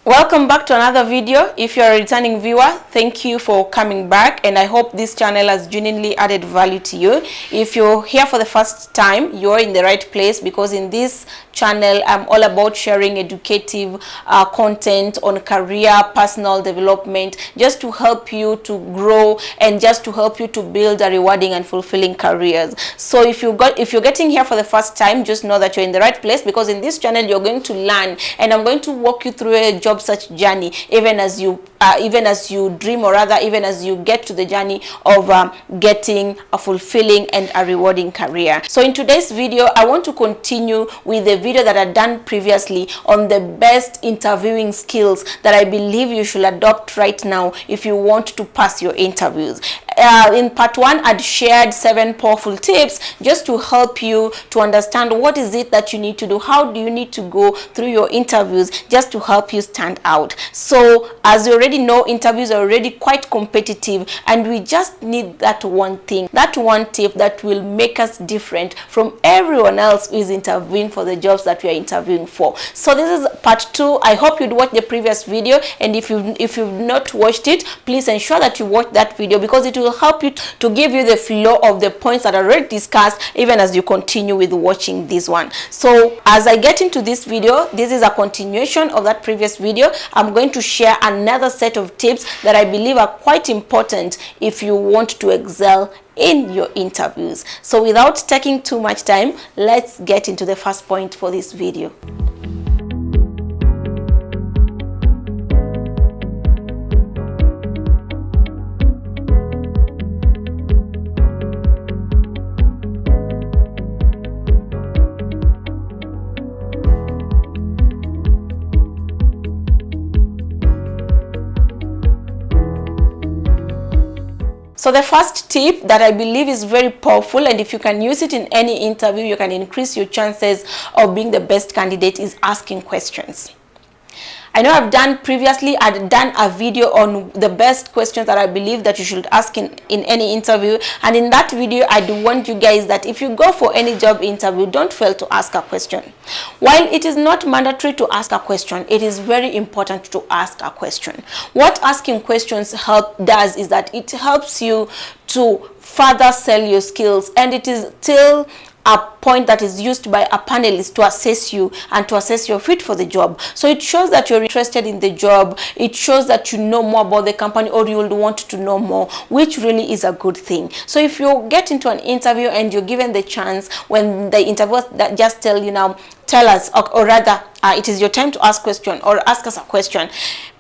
Welcome back to another video. If you're a returning viewer, thank you for coming back, and I hope this channel has genuinely added value to you. If you're here for the first time, you're in the right place, because in this channel I'm all about sharing educative content on career, personal development, just to help you to grow and just to help you to build a rewarding and fulfilling careers. So if you're getting here for the first time, just know that you're in the right place, because in this channel you're going to learn, and I'm going to walk you through a job search journey, even as you dream, or rather even as you get to the journey of getting a fulfilling and a rewarding career. So in today's video, I want to continue with the video that I've done previously on the best interviewing skills that I believe you should adopt right now if you want to pass your interviews. In part 1, I'd shared 7 powerful tips just to help you to understand what is it that you need to do, how do you need to go through your interviews, just to help you stand out. So as you already know, interviews are already quite competitive, and we just need that one thing, that one tip that will make us different from everyone else who is interviewing for the jobs that we are interviewing for. So this is part 2. I hope you'd watch the previous video, and if you've not watched it, please ensure that you watch that video, because it will help you to give you the flow of the points that are already discussed, even as you continue with watching this one. So as I get into this video, this is a continuation of that previous video. I'm going to share another set of tips that I believe are quite important if you want to excel in your interviews. So without taking too much time, let's get into the first point for this video. So the first tip that I believe is very powerful, and if you can use it in any interview, you can increase your chances of being the best candidate, is asking questions. I know I'd done a video on the best questions that I believe that you should ask in any interview, and in that video I do want you guys that if you go for any job interview, don't fail to ask a question. While it is not mandatory to ask a question, it is very important to ask a question. What asking questions does is that it helps you to further sell your skills, and it is still a point that is used by a panelist to assess you and to assess your fit for the job. So it shows that you're interested in the job, it shows that you know more about the company, or you will want to know more, which really is a good thing. So if you get into an interview and you're given the chance, when the interviewers that just tell you, now tell us, or rather it is your time to ask question, or ask us a question,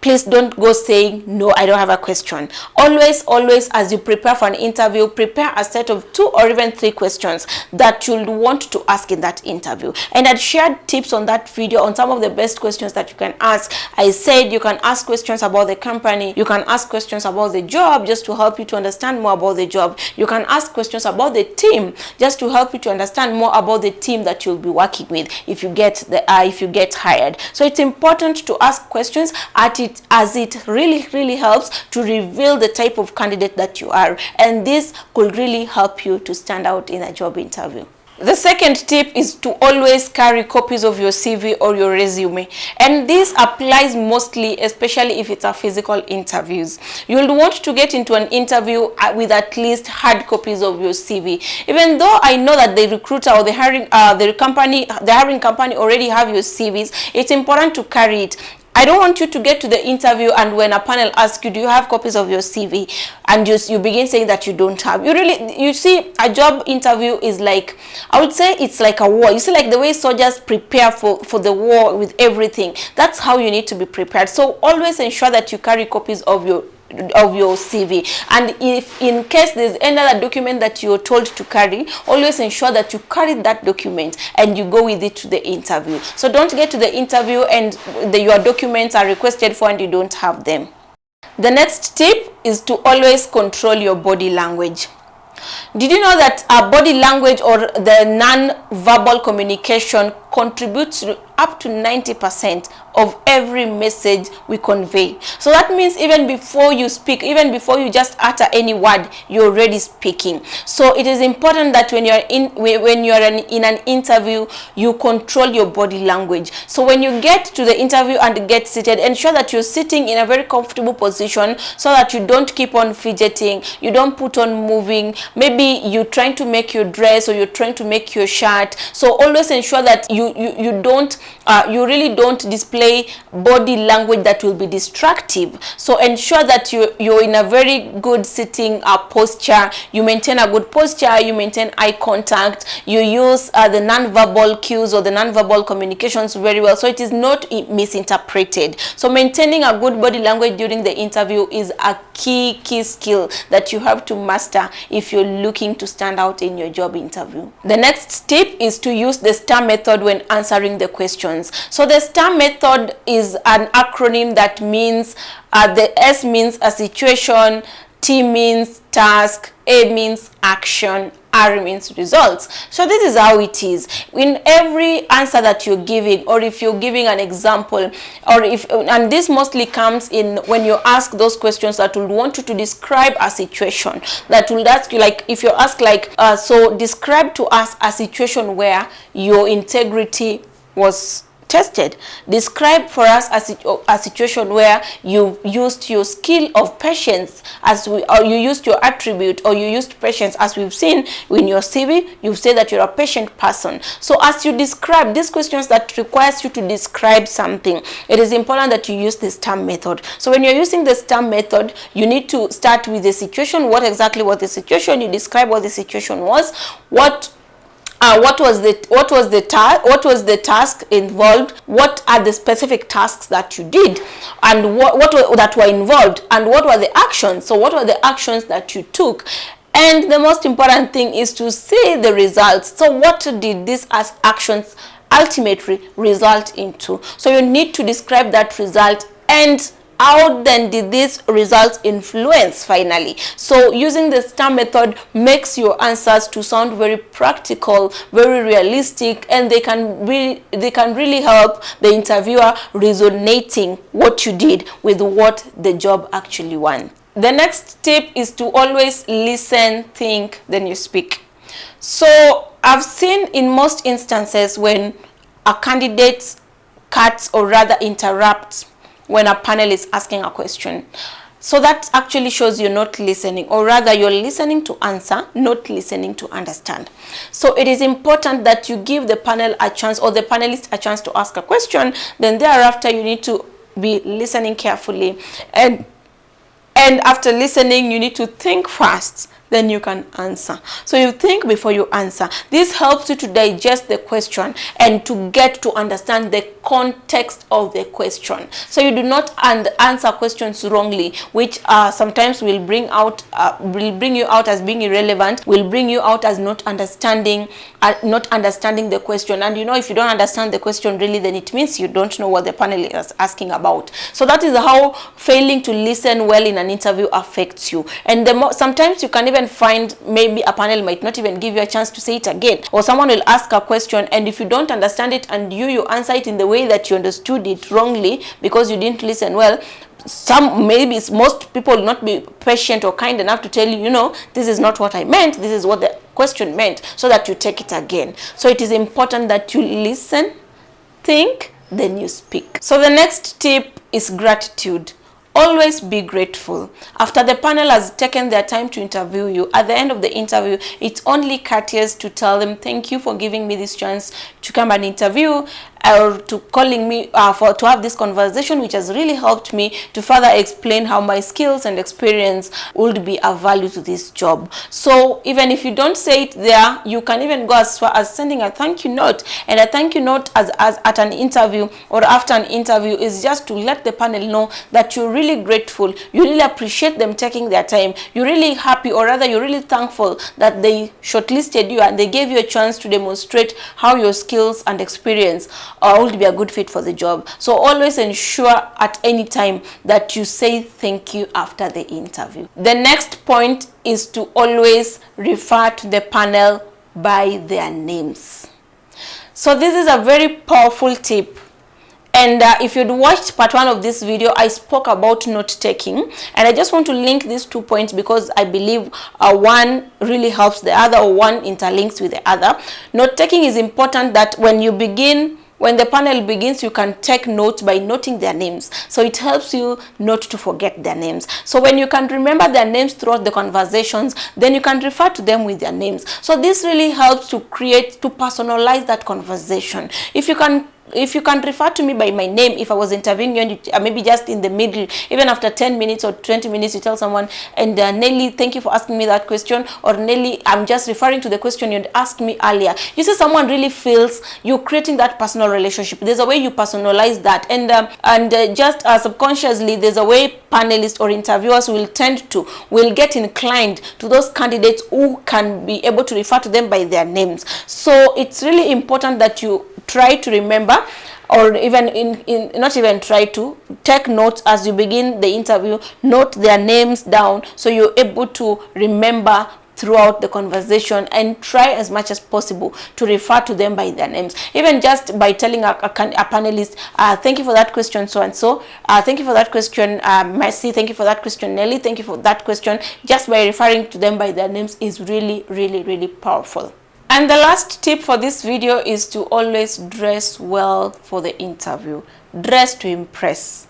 please don't go saying no, I don't have a question. Always as you prepare for an interview, prepare a set of 2 or even 3 questions that you'll want to ask in that interview. And I'd shared tips on that video on some of the best questions that you can ask. I said you can ask questions about the company, you can ask questions about the job just to help you to understand more about the job. You can ask questions about the team just to help you to understand more about the team that you'll be working with if you get hired. So it's important to ask questions as it really helps to reveal the type of candidate that you are, and this could really help you to stand out in a job interview. The second tip is to always carry copies of your CV or your resume, and this applies mostly, especially if it's a physical interviews. You'll want to get into an interview with at least hard copies of your CV. Even though I know that the recruiter or the hiring company already have your CVs, it's important to carry it. I don't want you to get to the interview, and when a panel asks you, do you have copies of your CV, and you begin saying that you don't have. You see, a job interview is like, I would say it's like a war. You see, like the way soldiers prepare for the war with everything, that's how you need to be prepared. So always ensure that you carry copies of your CV, and if in case there's any other document that you're told to carry, always ensure that you carry that document and you go with it to the interview. So don't get to the interview and your documents are requested for and you don't have them. The next tip is to always control your body language. Did you know that body language, or the non-verbal communication, contributes to up to 90% of every message we convey. So that means even before you speak, even before you just utter any word, you're already speaking. So it is important that when you're in an interview, you control your body language. So when you get to the interview and get seated, ensure that you're sitting in a very comfortable position so that you don't keep on fidgeting, you don't put on moving. Maybe you're trying to make your dress or you're trying to make your shirt. So always ensure that you really don't display body language that will be distractive. So ensure that you're in a very good sitting posture. You maintain a good posture, you maintain eye contact, you use the non-verbal cues or the non-verbal communications very well, so it is not misinterpreted. So maintaining a good body language during the interview is a key skill that you have to master if you're looking to stand out in your job interview. The next tip is to use the STAR method when answering the questions. So the STAR method is an acronym that means the S means a situation, T means task, A means action, R means results. So this is how it is in every answer that you're giving, or if you're giving an example, and this mostly comes in when you ask those questions that will want you to describe a situation, that will ask you, like if you ask so describe to us a situation where your integrity was tested. Describe for us a situation where you used your skill of patience or you used your attribute, or you used patience. As we've seen in your CV, you say that you're a patient person. So as you describe these questions that requires you to describe something, it is important that you use the STAR method. So when you're using the STAR method, you need to start with the situation. What exactly was the situation? You describe what the situation was. What was the task involved? What are the specific tasks that you did, and what that were involved, and what were the actions? So what were the actions that you took? And the most important thing is to see the results. So what did these actions ultimately result into? So you need to describe that result, and how then did these results influence finally? So using the STAR method makes your answers to sound very practical, very realistic, and they can really help the interviewer resonating what you did with what the job actually wants. The next tip is to always listen, think, then you speak. So I've seen in most instances when a candidate cuts or rather interrupts when a panel is asking a question. So that actually shows you're not listening, or rather you're listening to answer, not listening to understand. So it is important that you give the panel a chance, or the panelist a chance to ask a question. Then thereafter you need to be listening carefully, and after listening you need to think fast, then you can answer. So you think before you answer. This helps you to digest the question and to get to understand the context of the question. So you do not answer questions wrongly, which sometimes will bring you out as being irrelevant, will bring you out as not understanding the question. And if you don't understand the question really, then it means you don't know what the panel is asking about. So that is how failing to listen well in an interview affects you. And sometimes you can even find maybe a panel might not even give you a chance to say it again, or someone will ask a question, and if you don't understand it and you answer it in the way that you understood it wrongly because you didn't listen well, most people will not be patient or kind enough to tell you, this is not what I meant, this is what the question meant, so that you take it again. So it is important that you listen, think, then you speak. So the next tip is gratitude. Always be grateful. After the panel has taken their time to interview you, at the end of the interview, it's only courteous to tell them, thank you for giving me this chance to come and interview, or to calling me to have this conversation, which has really helped me to further explain how my skills and experience would be of value to this job. So even if you don't say it there, you can even go as far as sending a thank you note. And a thank you note as at an interview or after an interview is just to let the panel know that you're really grateful, you really appreciate them taking their time, you're really happy, or rather you're really thankful that they shortlisted you and they gave you a chance to demonstrate how your skills and experience would be a good fit for the job. So always ensure at any time that you say thank you after the interview. The next point is to always refer to the panel by their names. So this is a very powerful tip. And if you'd watched part 1 of this video, I spoke about note taking, and I just want to link these 2 points because I believe one really helps the other, or one interlinks with the other. Note taking is important, that when the panel begins, you can take notes by noting their names. So it helps you not to forget their names. So when you can remember their names throughout the conversations, then you can refer to them with their names. So this really helps to personalize that conversation. If you can refer to me by my name, if I was interviewing you, and maybe just in the middle, even after 10 minutes or 20 minutes, you tell someone, and Nelly, thank you for asking me that question, or Nelly, I'm just referring to the question you'd asked me earlier. You see, someone really feels you're creating that personal relationship. There's a way you personalize that, and just subconsciously, there's a way panelists or interviewers will get inclined to those candidates who can be able to refer to them by their names. So it's really important that you try to remember, or even not even try to take notes as you begin the interview. Note their names down so you're able to remember throughout the conversation, and try as much as possible to refer to them by their names, even just by telling a panelist, thank you for that question, so and so, thank you for that question, Mercy, thank you for that question, Nelly, thank you for that question. Just by referring to them by their names is really, really, really powerful. And the last tip for this video is to always dress well for the interview. Dress to impress.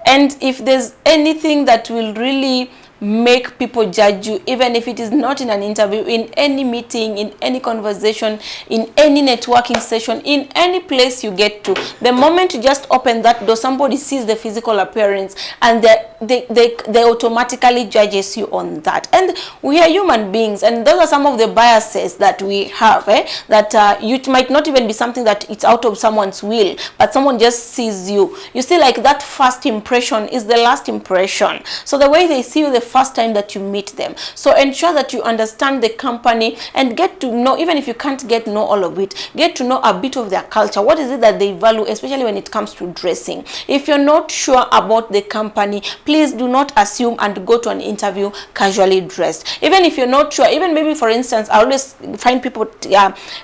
And if there's anything that will really make people judge you, even if it is not in an interview, in any meeting, in any conversation, in any networking session, in any place you get to, the moment you just open that door, somebody sees the physical appearance, and they automatically judges you on that. And we are human beings, and those are some of the biases that we have, that it might not even be something that it's out of someone's will, but someone just sees you. You see, like, that first impression is the last impression. So the way they see you the first time that you meet them. So ensure that you understand the company and get to know, even if you can't get to know all of it, get to know a bit of their culture. What is it that they value, especially when it comes to dressing? If you're not sure about the company, please do not assume and go to an interview casually dressed. Even if you're not sure, even maybe, for instance, I always find people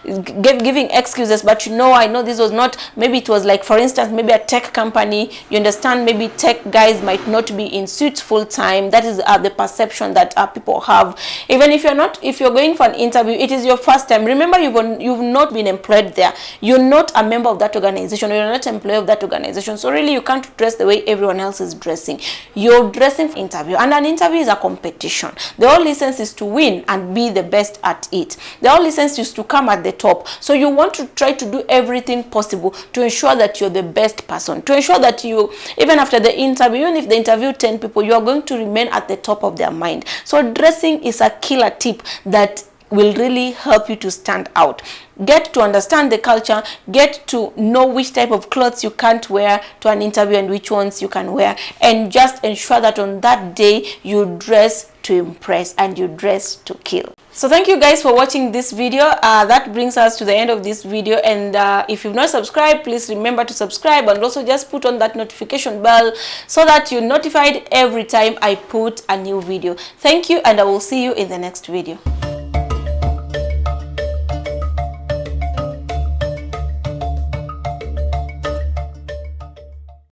giving excuses, but I know this was not, maybe it was like, for instance, maybe a tech company. You understand, maybe tech guys might not be in suits full time. That is the perception that people have. Even if you're going for an interview, it is your first time. Remember, you've not been employed there. You're not a member of that organization, or you're not an employee of that organization. So really, you can't dress the way everyone else is dressing. You're dressing for interview, and an interview is a competition. The whole essence is to win and be the best at it. The whole essence is to come at the top. So you want to try to do everything possible to ensure that you're the best person, to ensure that you, even after the interview, even if they interview 10 people, you are going to remain at the top of their mind. So dressing is a killer tip that will really help you to stand out. Get to understand the culture, get to know which type of clothes you can't wear to an interview and which ones you can wear, and just ensure that on that day you dress to impress and you dress to kill. So thank you guys for watching this video. That brings us to the end of this video, and if you've not subscribed, please remember to subscribe, and also just put on that notification bell so that you're notified every time I put a new video. Thank you, and I will see you in the next video.